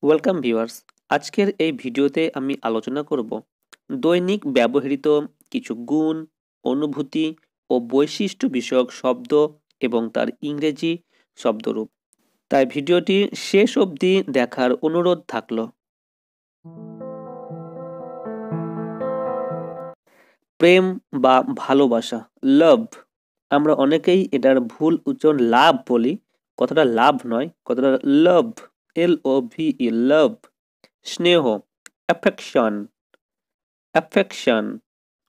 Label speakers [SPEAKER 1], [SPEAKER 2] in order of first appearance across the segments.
[SPEAKER 1] Welcome viewers. আজকের এই ভিডিওতে আমি আলোচনা করব দৈনিক ব্যবহৃত কিছু গুণ, অনুভূতি ও বৈশিষ্ট্য বিষয়ক শব্দ এবং তার ইংরেজি শব্দরূপ। তাই ভিডিওটি শেষ অবধি দেখার অনুরোধ থাকলো। প্রেম বা ভালোবাসা, লাভ। আমরা অনেকেই এটার ভুল উচ্চারণ লাভ বলি। কথাটা লাভ নয়, কথাটা লাভ, LOVE, লাভ। স্নেহ, অ্যাফেকশন, অ্যাফেকশন।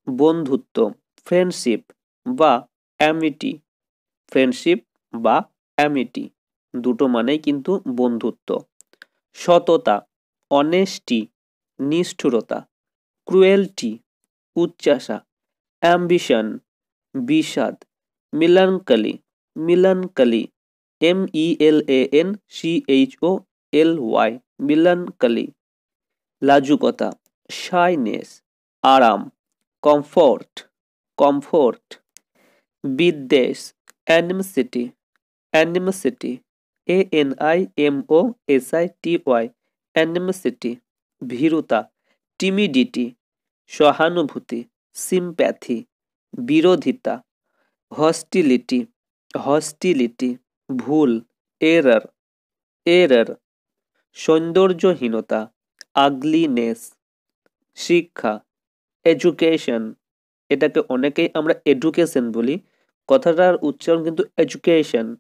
[SPEAKER 1] বন্ধুত্ব, ফ্রেন্ডশিপ বা অ্যামিটি, ফ্রেন্ডশিপ বা অ্যামিটি দুটো মানেই কিন্তু বন্ধুত্ব। সততা, অনেস্টি, নিষ্ঠুরতা। ক্রুয়েলটি, উচ্চাসা। অ্যাম্বিশন, বিষাদ। মিলানকালি, মিলানকালি, MELANCHOLY, মিলানকালি। লাজুকতা, শাইনেস, আরাম। Comfort, comfort. বিদ্বেষ, অ্যানিমসিটি, অ্যানিমসিটি, ANIMOSITY, অ্যানিমসিটি। ভীরুতা, টিমিডিটি। সহানুভূতি, সিম্প্যাথি। বিরোধিতা, হস্টিলিটি, হস্টিলিটি। ভুল, এরর, এরর। সৌন্দর্যহীনতা, আগলিনেস। শিক্ষা, এডুকেশন। এটাকে অনেকেই আমরা এডুকেশন বলি, কথাটার উচ্চারণ কিন্তু এডুকেশন।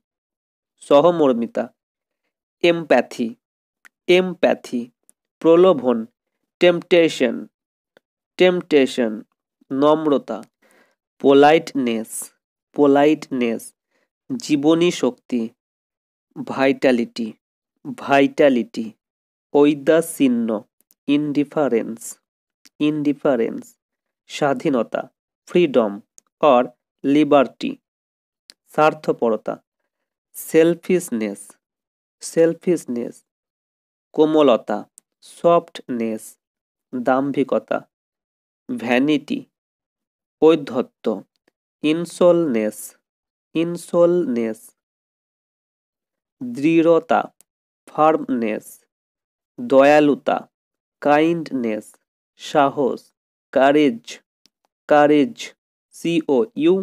[SPEAKER 1] সহমর্মিতা, এমপ্যাথি, এমপ্যাথি। প্রলোভন, টেম্পটেশন, টেম্পটেশন। নম্রতা, পোলাইটনেস, পোলাইটনেস। জীবনী শক্তি, ভাইটালিটি, ভাইটালিটি। ঔদাসীন্য, ইনডিফারেন্স, ইনডিফারেন্স। স্বাধীনতা, ফ্রিডম অর লিবার্টি। স্বার্থপরতা, সেলফিশনেস, সেলফিশনেস। কোমলতা, সফটনেস। দাম্ভিকতা, ভ্যানিটি। ঔদ্ধত্য, ইনসোলনেস, ইনসোলনেস। দৃঢ়তা, ফার্মনেস। দয়ালুতা, কাইন্ডনেস। সাহস, কারেজ, কারেজ, COURAGE।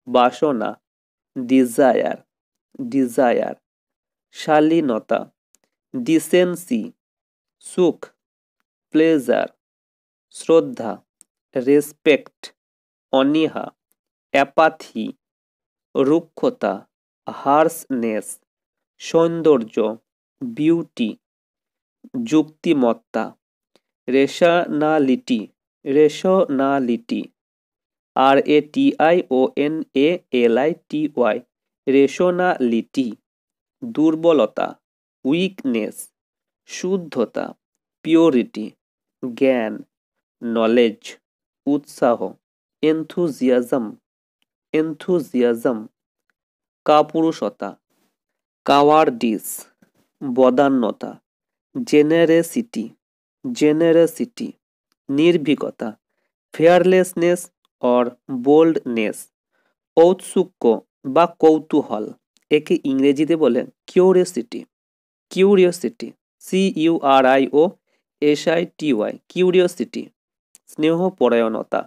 [SPEAKER 1] বাসনা, ডিজায়ার, ডিজায়ার। শালীনতা, ডিসেন্সি। সুখ, প্লেজার। শ্রদ্ধা, রেসপেক্ট। অনীহা, অ্যাপাথি। রুক্ষতা, হার্সনেস। সৌন্দর্য, বিউটি। যুক্তিমত্তা, রেশনালিটি, রেশনালিটি। RATIONALITY, rationality. দুর্বলতা, উইকনেস। শুদ্ধতা, পিওরিটি। জ্ঞান, নলেজ। উৎসাহ, এনথুজিয়াজম, এনথুজিয়াজম। কাপুরুষতা, কাওয়ার্ডিস, বদান্যতা। Generosity, generosity. নির্ভীকতা, ফেয়ারলেসনেস অর বোল্ডনেস। ঔৎসুক্য বা কৌতূহল, একে ইংরেজিতে বলে কিউরিওসিটি, কিউরিওসিটি। CURIOSITY, curiosity. স্নেহপরায়ণতা,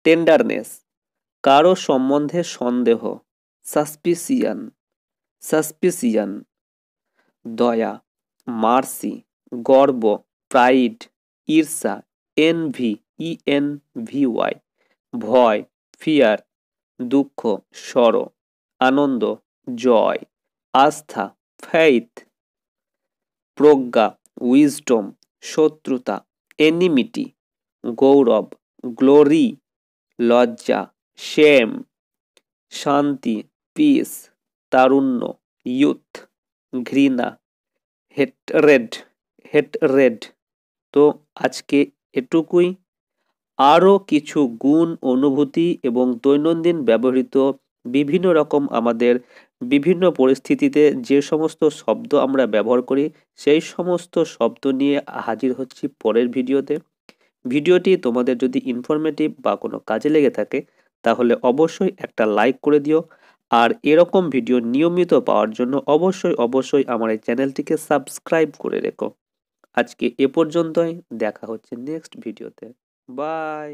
[SPEAKER 1] টেন্ডারনেস। কারো সম্বন্ধে সন্দেহ, সাসপিসিয়ান, সাসপিসিয়ান। দয়া, মার্সি। গর্ব, প্রাইড, ঈর্ষা। ENVY, ভয়, ফিয়ার। দুঃখ, সরো। আনন্দ, জয়। আস্থা, ফেইথ। প্রজ্ঞা, উইজডম। শত্রুতা, এনিমিটি। গৌরব, গ্লোরি। লজ্জা, শেম। শান্তি, পিস। তারুণ্য, ইয়ুথ। ঘৃণা, হেটরেড, হেটরেড। তো আজকে এটুকুই। আরও কিছু গুণ, অনুভূতি এবং দৈনন্দিন ব্যবহৃত বিভিন্ন রকম আমাদের বিভিন্ন পরিস্থিতিতে যে সমস্ত শব্দ আমরা ব্যবহার করি সেই সমস্ত শব্দ নিয়ে হাজির হচ্ছি পরের ভিডিওতে। ভিডিওটি তোমাদের যদি ইনফরমেটিভ বা কোনো কাজে লেগে থাকে তাহলে অবশ্যই একটা লাইক করে দিও। আর এরকম ভিডিও নিয়মিত পাওয়ার জন্য অবশ্যই আমার এই চ্যানেলটিকে সাবস্ক্রাইব করে রেখো। আজকে এ পর্যন্তই, দেখা হচ্ছে নেক্সট ভিডিওতে। বাই।